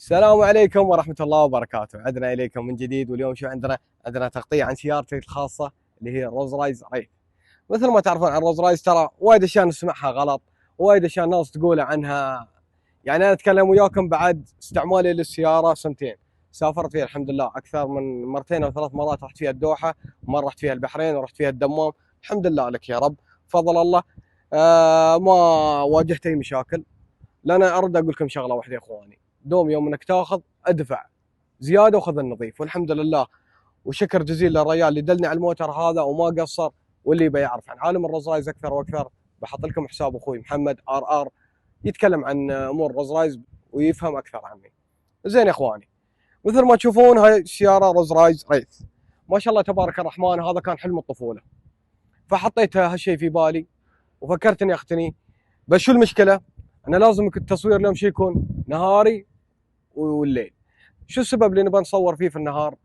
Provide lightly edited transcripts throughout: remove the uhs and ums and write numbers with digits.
السلام عليكم ورحمة الله وبركاته، عدنا إليكم من جديد. واليوم شو عندنا تغطية عن سيارتي الخاصة اللي هي الروز رايز ريث. مثل ما تعرفون عن الروز رايز ترى وايد أشياء نسمعها غلط، وايد أشياء الناس تقول عنها. يعني أنا أتكلم وياكم بعد استعمالي للسيارة سنتين، سافرت فيها الحمد لله أكثر من مرتين أو ثلاث مرات. رحت فيها الدوحة، مرة رحت فيها البحرين، ورحت فيها الدمام. الحمد لله لك يا رب، فضل الله. ما واجهت أي مشاكل. لأن أرد أقول لكم شغلة واحدة يا إخواني، دوم يوم انك تاخذ ادفع زياده وخذ النظيف، والحمد لله وشكر جزيل للرجال اللي دلني على الموتر هذا وما قصر. واللي يبي يعرف عن عالم الروز رايز اكثر واكثر بحط لكم حساب اخوي محمد ار يتكلم عن امور الروز رايز ويفهم اكثر عني. زين يا اخواني، مثل ما تشوفون هاي السياره روز رايز ريث، ما شاء الله تبارك الرحمن. هذا كان حلم الطفوله، فحطيت هالشيء في بالي وفكرت اني اقتني. بس شو المشكله؟ انا لازم التصوير اليوم شي يكون نهاري والليل. شو السبب اللي نبغى نصور فيه في النهار؟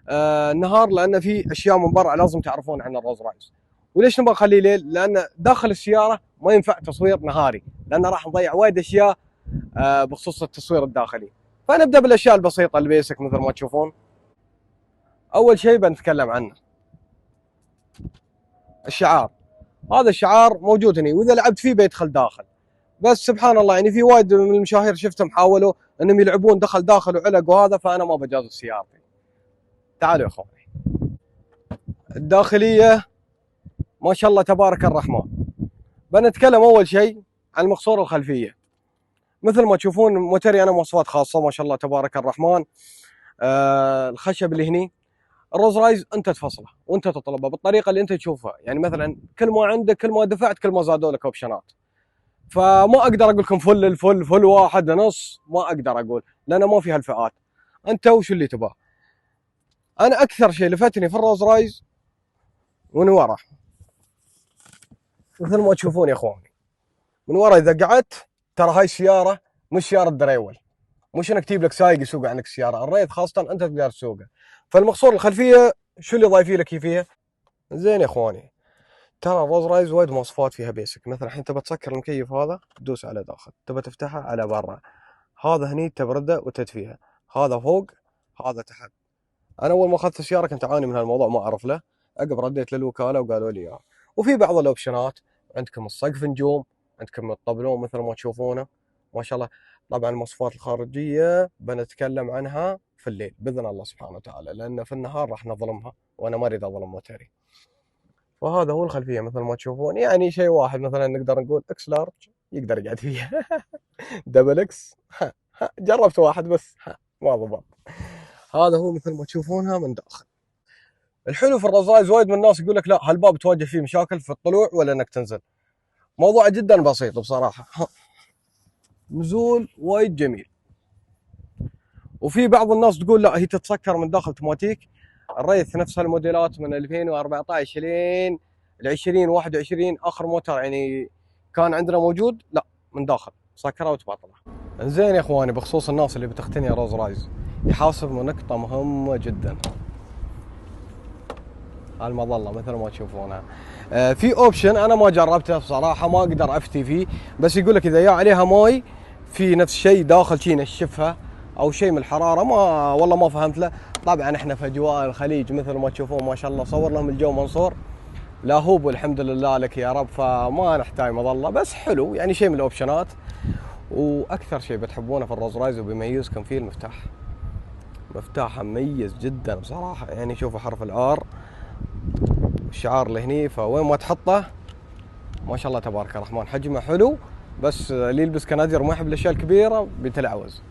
النهار لان في اشياء من برا لازم تعرفون عن الروز رايز. وليش نبغى نخليه ليل؟ لان داخل السياره ما ينفع تصوير نهاري، لان راح نضيع وايد اشياء بخصوص التصوير الداخلي. فنبدا بالاشياء البسيطه البيسك مثل ما تشوفون. اول شيء بنتكلم عنه الشعار. هذا الشعار موجود هنا، واذا لعبت فيه بيدخل داخل. بس سبحان الله، يعني في وايد من المشاهير شفتهم حاولوا انهم يلعبون داخل وعلق وهذا، فانا ما بجازف سيارتي. تعالوا يا اخوان، الداخليه ما شاء الله تبارك الرحمن. بنتكلم اول شيء عن المقصوره الخلفيه. مثل ما تشوفون موتري انا مواصفات خاصه ما شاء الله تبارك الرحمن. الخشب اللي هني الروز رايز انت تفصله وانت تطلبه بالطريقه اللي انت تشوفها. يعني مثلا كل ما عندك كل ما دفعت كل ما زادوا لك اوبشنات. فما اقدر اقول لكم فل واحد ونص، ما اقدر اقول لان ما في هالفئات. انت وش اللي تباه. انا اكثر شيء لفتني في الروز رايز من ورا، مثل ما تشوفون يا اخواني، من ورا اذا قعدت ترى هاي السياره مش سياره دريول، مش انك تجيب لك سايق يسوق عنك السياره. الريث خاصه انت تقدر تسوقه. فالمقصور الخلفيه شو اللي ضايفين لك فيها؟ زين يا اخواني، ترى الروز رايز وايد مواصفات فيها بيسك. مثلا الحين تبى تسكر المكيف هذا تدوس على داخل، تبى تفتحه على برا، هذا هني تبرده وتدفيها، هذا فوق هذا تحت. انا اول ما اخذت السياره كنت اعاني من هالموضوع ما اعرف له. عقب رديت للوكاله وقالوا لي اياه. وفي بعض الاوبشنات عندكم السقف نجوم، عندكم الطبلون مثل ما تشوفونه ما شاء الله. طبعا المواصفات الخارجيه بنتكلم عنها في الليل باذن الله سبحانه وتعالى، لان في النهار راح نظلمها وانا ما اريد اظلم موتري. وهذا هو الخلفيه مثل ما تشوفون. يعني شيء واحد مثلا نقدر نقول اكس لارج يقدر يقعد فيها. دبل اكس جربت واحد بس ما ضبط. هذا هو مثل ما تشوفونها من داخل. الحلو في الرزايز وايد من الناس يقول لك لا هالباب تواجه فيه مشاكل في الطلوع ولا انك تنزل. موضوع جدا بسيط بصراحه، نزول وايد جميل. وفي بعض الناس تقول لا هي تتسكر من داخل اوتوماتيك. الريث نفس الموديلات من 2014 لين 2021 اخر موتر يعني كان عندنا موجود، لا من داخل سكره وتبطله. زين يا اخواني، بخصوص الناس اللي بتقتني روز رايز يحاسب من نقطه مهمه جدا، المظله مثل ما تشوفونها. في اوبشن انا ما جربته بصراحه ما اقدر افتي فيه، بس يقول لك اذا جاء عليها ماي في نفس شيء داخل شيء نشفها او شيء من الحراره. ما والله ما فهمت له. طبعا احنا في اجواء الخليج مثل ما تشوفون ما شاء الله صور لهم الجو منصور لا هوب والحمد لله لك يا رب، فما نحتاج مظله. بس حلو يعني شيء من الاوبشنات. واكثر شيء بتحبونه في الروز رايز وبيميزكم فيه المفتاح. مفتاحها مميز جدا بصراحه. يعني شوفوا حرف الار الشعار اللي هني، فوين ما تحطه ما شاء الله تبارك الرحمن حجمه حلو. بس اللي يلبس كنادير وما يحب الاشياء الكبيره بيتلعوز.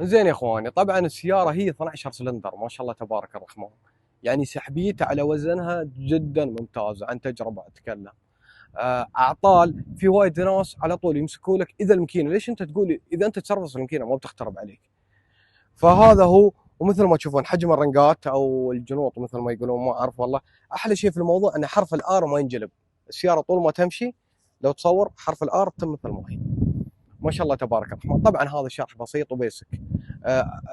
زين يا اخواني، طبعا السياره هي 12 سلندر ما شاء الله تبارك الرحمن. يعني سحبيته على وزنها جدا ممتازه، عن تجربه اتكلم. اعطال في وايد ناس على طول يمسكوا لك اذا الماكينه، ليش انت تقول اذا انت تسرفس الماكينه ما بتخترب عليك. فهذا هو. ومثل ما تشوفون حجم الرنقات او الجنوط مثل ما يقولون ما اعرف والله. احلى شيء في الموضوع ان حرف الار ما ينجلب. السياره طول ما تمشي لو تصور حرف الار تم مثل ما هي ما شاء الله تبارك الرحمن. طبعا هذا شرح بسيط وبيسك.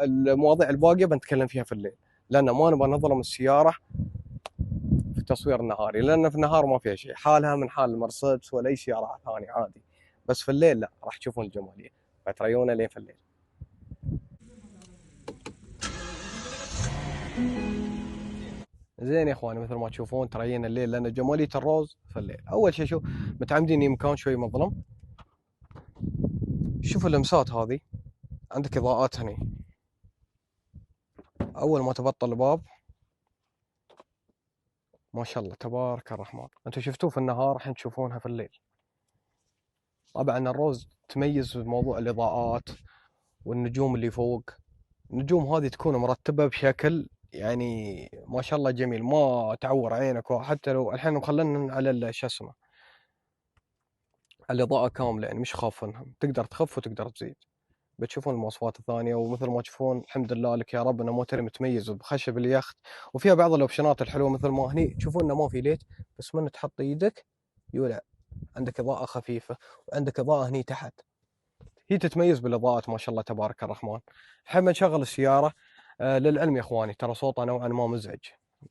المواضيع الباقيه بنتكلم فيها في الليل، لان ما نبغى نظلم السياره في التصوير النهاري، لان في النهار ما فيها شيء، حالها من حال المرسيدس ولا اي سياره ثانيه عادي. بس في الليل لا، راح تشوفون الجماليه. فتريونه لين في الليل. زين يا اخواني، مثل ما تشوفون ترينا الليل لان جمالية الروز في الليل. اول شيء شو متعمدين مكان شوي مظلم. شوفوا اللمسات هذه، عندك اضاءات هني. اول ما تبطل الباب ما شاء الله تبارك الرحمن، انتم شفتوه في النهار الحين تشوفونها في الليل. طبعا الروز تميز بموضوع الاضاءات والنجوم اللي فوق. النجوم هذه تكون مرتبة بشكل يعني ما شاء الله جميل، ما تعور عينك. حتى لو الحين مخلنا على شو اسمه الإضاءة كاملة، يعني مش خافنها، تقدر تخف وتقدر تزيد. بتشوفون المواصفات الثانية، ومثل ما تشوفون الحمد لله لك يا رب انه موتر متميز بخشب اليخت، وفيها بعض الاوبشنات الحلوة مثل ما هني تشوفون انه ما في ليت، بس من تحط يدك يولع. عندك إضاءة خفيفة، وعندك إضاءة هني تحت، هي تتميز بالإضاءات ما شاء الله تبارك الرحمن. الحين نشغل السيارة. للعلم يا اخواني ترى صوته نوعا ما مزعج،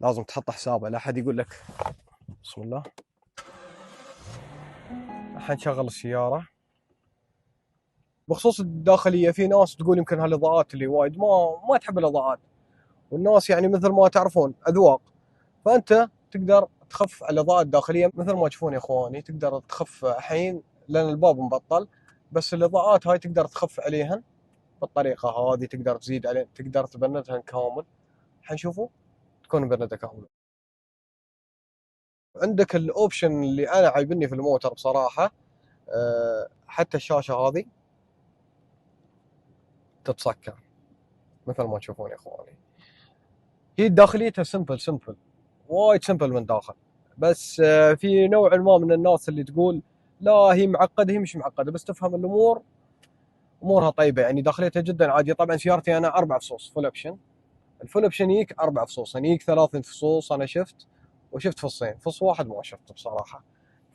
لازم تحط حسابه لا احد يقول لك. بسم الله. الحين نشغل السيارة. بخصوص الداخلية، في ناس تقول يمكن هالاضاءات اللي وايد ما تحب الاضاءات، والناس يعني مثل ما تعرفون اذواق. فانت تقدر تخف الاضاءة الداخلية مثل ما تشوفون يا اخواني، تقدر تخف الحين لان الباب مبطل، بس الاضاءات هاي تقدر تخف عليهن بالطريقة هذه، تقدر تزيد عليه، تقدر تبندهن كامل. حنشوفوا تكون مبندة كاملة. عندك الاوبشن اللي انا عاجبني في الموتر بصراحة، حتى الشاشة هذه تتسكر مثل ما تشوفون يا اخواني. هي داخليتها سمبل وايد سمبل من داخل، بس في نوع ما من الناس اللي تقول لا هي معقده، هي مش معقده، بس تفهم الامور امورها طيبه، يعني داخليتها جدا عاديه. طبعا سيارتي انا 4 فصوص فول اوبشن. الفول اوبشن يجيك 4 فصوص، يعني يجيك 3 فصوص انا شفت، وشفت فصين، فص واحد ما شفته بصراحه.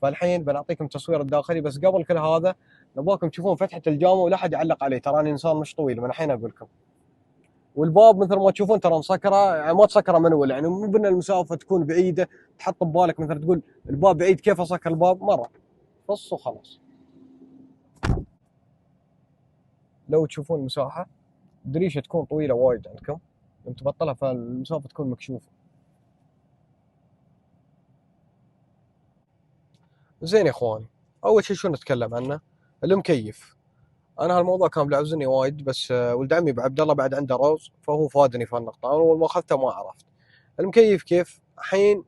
فالحين بنعطيكم تصوير الداخلي، بس قبل كل هذا نبغاكم تشوفون فتحه الجامع ولا احد يعلق عليه، تراني انسان مش طويل من الحين اقول لكم. والباب مثل ما تشوفون ترى مسكره، يعني ما تسكره منول، يعني مو بان المسافه تكون بعيده تحط ببالك مثلا تقول الباب بعيد كيف اسكر الباب، مره فص وخلاص. لو تشوفون المساحه، الدريشه تكون طويله وايد عندكم لما تبطلها، فالمسافه تكون مكشوفه. زين يا اخواني، اول شيء شو نتكلم عنه؟ المكيف. انا هالموضوع كان بلعزني وايد، بس ولد عمي عبد الله بعد عنده روز، فهو فادني في هالنقطه. انا اول ما اخذته ما عرفت المكيف كيف. الحين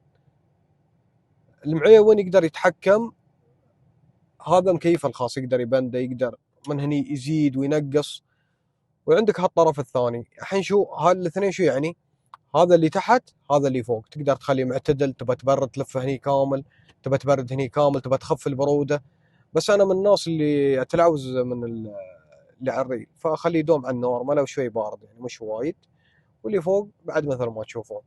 المعيون يقدر يتحكم، هذا مكيفه الخاص يقدر يبنده، يقدر من هني يزيد وينقص. وعندك هالطرف الثاني. الحين شو هالاثنين شو يعني؟ هذا اللي تحت هذا اللي فوق، تقدر تخليه معتدل، تبى تبرد تلفه هني كامل، تبى تبرد هني كامل، تبى تخف البروده. بس انا من الناس اللي اتلعوز من اللي على الريل، فاخليه يدوم على النورمال او شوي بارد، يعني مش وايد. واللي فوق بعد مثل ما تشوفون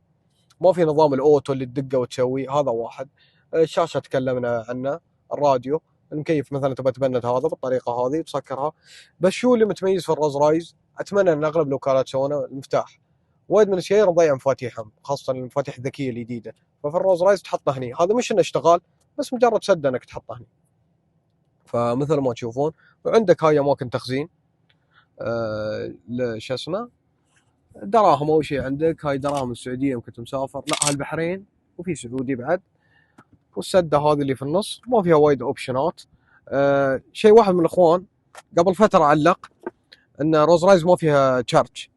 ما في نظام الاوتو اللي تدقه وتسوي، هذا واحد. الشاشه تكلمنا عنه. الراديو. المكيف مثلا تبى تبند هذا بالطريقه هذه تسكرها. بس شو اللي متميز في الروز رايز؟ اتمنى ان اغلب الوكالات سوونا المفتاح. وايد من الشيء مضيع مفاتيحهم، خاصه المفاتيح الذكيه الجديده. ففي الروز رايز تحطه هني، هذا مش انه اشتغال، بس مجرد سد انك تحطه هني. فمثل ما تشوفون. وعندك هاي اماكن تخزين. شو اسمه دراهم اول شيء عندك، هاي دراهم السعوديه يوم كنت مسافر، لا هالبحرين وفي سعودي بعد. والسده هذه اللي في النص ما فيها وايد اوبشنات. شيء واحد من الاخوان قبل فتره علق ان روز رايز ما فيها تشارج.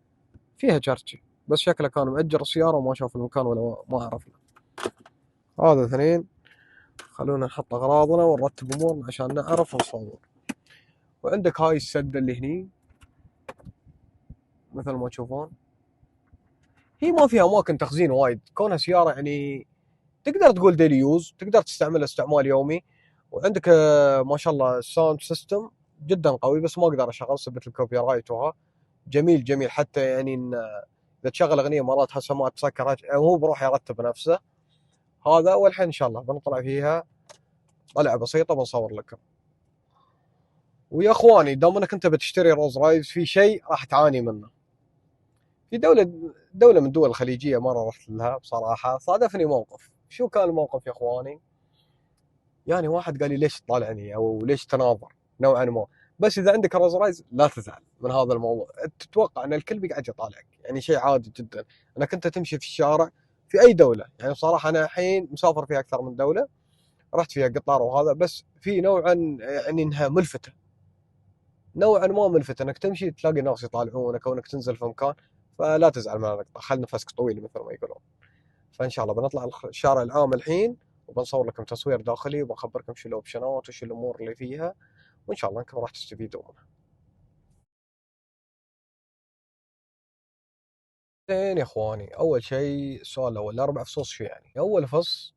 فيها تشارج، بس شكله كان مأجر السياره وما شاف المكان ولا ما عرفنا. هذا اثنين. خلونا نحط اغراضنا ونرتب امورنا عشان نعرف نصور. وعندك هاي السده اللي هني مثل ما تشوفون. هي ما فيها اماكن تخزين وايد، كونها سياره يعني تقدر تقول ديلي يوز، تقدر تستعملها استعمال يومي. وعندك ما شاء الله الساوند سيستم جدا قوي، بس ما اقدر اشغل سبة الكوبي رايت وها. جميل جميل، حتى يعني إن اذا تشغل اغنيه مرات هسه ما تسكر، هو بروح يرتب نفسه. هذا والحين ان شاء الله بنطلع فيها طلعه بسيطه بنصور لكم. ويا اخواني دام انك انت بتشتري روز رايز، في شيء راح تعاني منه. في دوله من الدول الخليجيه مره رحت لها بصراحه، صادفني موقف. شو كان الموقف يا اخواني؟ يعني واحد قال لي ليش تطالعني او ليش تناظر نوعا ما. بس اذا عندك رولز رايز لا تزعل من هذا الموضوع، تتوقع ان الكل بيقعد يطالعك، يعني شيء عادي جدا انك انت تمشي في الشارع في اي دوله. يعني بصراحه انا الحين مسافر في اكثر من دوله، رحت فيها قطار وهذا، بس في نوعا يعني انها ملفته، نوعا ما ملفت انك تمشي تلاقي ناس يطالعونك او انك تنزل في مكان. فلا تزعل من النقطه، خل نفسك طويل مثل ما يقولون. فان شاء الله بنطلع الشارع العام الحين، وبنصور لكم تصوير داخلي، وبنخبركم شو الاوبشنات وش الامور اللي فيها، وان شاء الله انكم راح تستفيدون منها. زين يا اخواني، اول شيء السؤال الاول، الاربع فصوص شو يعني؟ اول فص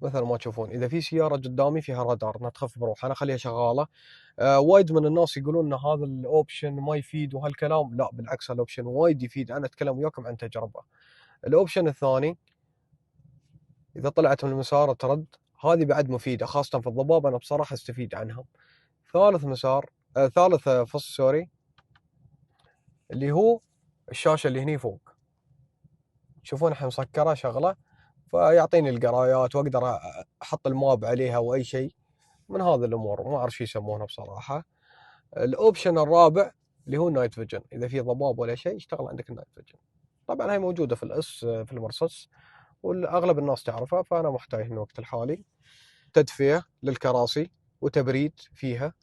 مثل ما تشوفون، اذا في سياره قدامي فيها رادار انها تخفف بروح انا اخليها شغاله. وايد من الناس يقولون ان هذا الاوبشن ما يفيد وهالكلام، لا بالعكس الاوبشن وايد يفيد، انا اتكلم وياكم عن تجربه. الاوبشن الثاني، اذا طلعت من المسار ترد، هذه بعد مفيده خاصه في الضباب، انا بصراحه استفيد عنها. ثالث مسار، ثالث فص سوري، اللي هو الشاشه اللي هني فوق، تشوفون الحين مسكره شغله، فيعطيني القرايات واقدر احط الماب عليها واي شيء من هذه الامور، ما اعرف شو يسمونها بصراحه. الاوبشن الرابع اللي هو النايت فيجن، اذا في ضباب ولا شيء يشتغل عندك النايت فيجن. طبعا هاي موجوده في الاس في المرسس، واغلب الناس تعرفها، فانا محتاج في الوقت الحالي. تدفئه للكراسي وتبريد فيها،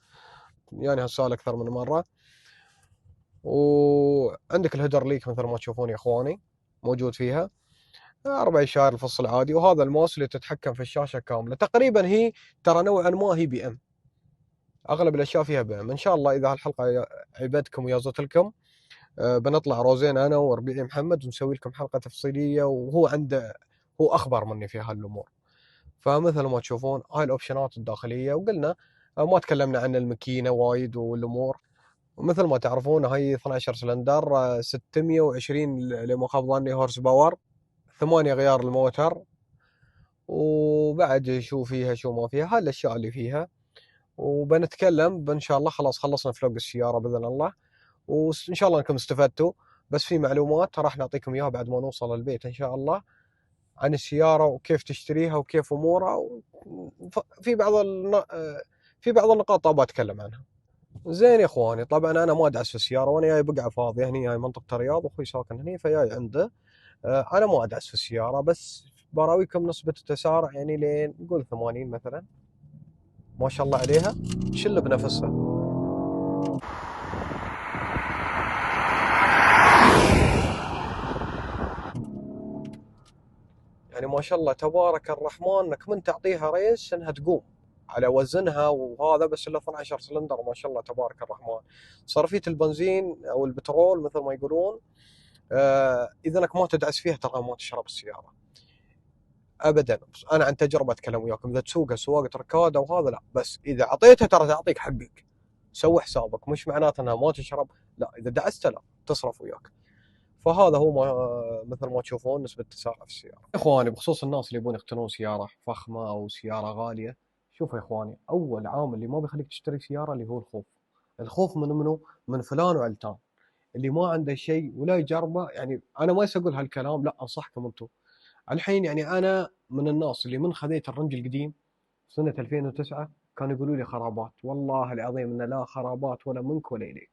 يعني هالسؤال اكثر من مره. وعندك الهيدر ليك مثل ما تشوفون يا اخواني موجود فيها. 4 إشارة الفص العادي، وهذا الماوس اللي تتحكم في الشاشه كامله تقريبا. هي ترى نوعا ما هي بي ام، اغلب الاشياء فيها بي ام. ان شاء الله اذا هالحلقه عجبتكم ويازت لكم، بنطلع روزين انا وربيعي محمد ونسوي لكم حلقه تفصيليه، وهو عنده، هو اخبر مني في هالامور. فمثل ما تشوفون هاي الاوبشنات الداخليه، وقلنا ما تكلمنا عن الماكينه وايد والامور. ومثل ما تعرفون هاي 12 سلندر، 620 لما خاب ظني هورس باور، 8 غيار الموتر، وبعد شو فيها شو ما فيها، هاي الاشياء اللي فيها. وبنتكلم ان شاء الله، خلاص خلصنا فلوق السياره باذن الله، وان شاء الله انكم استفدتوا. بس في معلومات راح نعطيكم اياها بعد ما نوصل البيت ان شاء الله، عن السياره وكيف تشتريها وكيف امورها، في بعض في بعض النقاط ابغى اتكلم عنها. زين يا اخواني، طبعا انا ما ادعس في السياره، وانا جاي بقعه فاضيه هني، هاي منطقه الرياض واخوي ساكن هني فجاي عنده. انا ما ادعس في السياره، بس براويكم نسبه التسارع يعني لين نقول 80 مثلا، ما شاء الله عليها تشل بنفسها. يعني ما شاء الله تبارك الرحمن، انك من تعطيها ريس انها تقوم على وزنها وهذا، بس الا 12 سلندر ما شاء الله تبارك الرحمن. صرفيه البنزين او البترول مثل ما يقولون، اذا انك ما تدعس فيها ترى ما تشرب السياره ابدا. انا عن تجربه اتكلم وياكم، اذا تسوقها سواقه ركاده وهذا لا، بس اذا اعطيتها ترى تعطيك حقك. سوي حسابك، مش معناته انها ما تشرب، لا اذا دعست لا تصرف وياك. فهذا هو ما مثل ما تشوفون نسبة تسارع في السيارة. اخواني بخصوص الناس اللي يبون يقتنون سيارة فخمة او سيارة غالية، شوفوا يا اخواني، اول عامل اللي ما بيخليك تشتري سيارة اللي هو الخوف. الخوف من منه؟ من فلان وعلتان، اللي ما عنده شيء ولا يجربه. يعني انا ما اقول هالكلام، لا انصحكم انتم الحين. يعني انا من الناس اللي من خذيت الرنج القديم سنة 2009 كانوا يقولوا لي خرابات، والله العظيم ان لا خرابات ولا منك ولا اليك.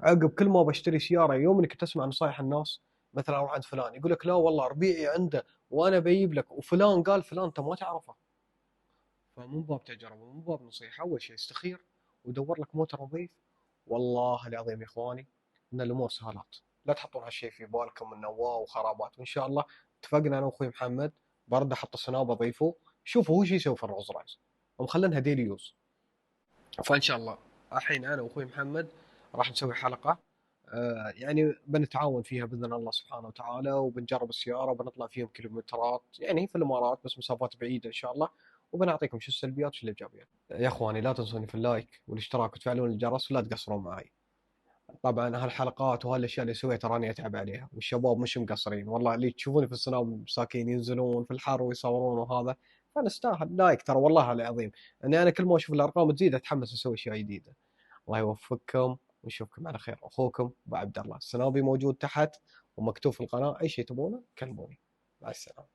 عقب كل ما بشتري سياره، يوم انك تسمع نصايح الناس، مثلا اروح عند فلان يقول لك لا والله ربيعي عنده وانا بجيب لك، وفلان قال فلان انت ما تعرفه. فمو باب تجربه، مو باب نصيحه، اول شيء استخير ودور لك موتر نظيف. والله العظيم يا اخواني ان الامور سهالات، لا تحطون هالشيء في بالكم انه واو وخرابات. وان شاء الله اتفقنا انا واخوي محمد، برد احط السناب اضيفه، شوفوا هو شو يسوي في الروز رايز، ومخلينها ديلي يوز. فان شاء الله الحين انا واخوي محمد راح نسوي حلقه، يعني بنتعاون فيها باذن الله سبحانه وتعالى، وبنجرب السياره وبنطلع فيهم كيلومترات، يعني في الامارات بس مسافات بعيده ان شاء الله، وبنعطيكم شو السلبيات وشو الايجابيات. يا اخواني لا تنسوني في اللايك والاشتراك وتفعلون الجرس، ولا تقصرون معي. طبعا هالحلقات وهالاشياء اللي سويتها راني اتعب عليها، والشباب مش مقصرين والله، اللي تشوفوني في السناب مساكين ينزلون في الحر ويصورون وهذا، فنستاهل لايك ترى والله العظيم. اني انا كل ما اشوف الارقام تزيد اتحمس اسوي اشياء جديده. الله يوفقكم ونشوفكم على خير. اخوكم ابو عبد الله السنابي موجود تحت ومكتوب في القناه، اي شيء تبونه كلموني. مع السلامه.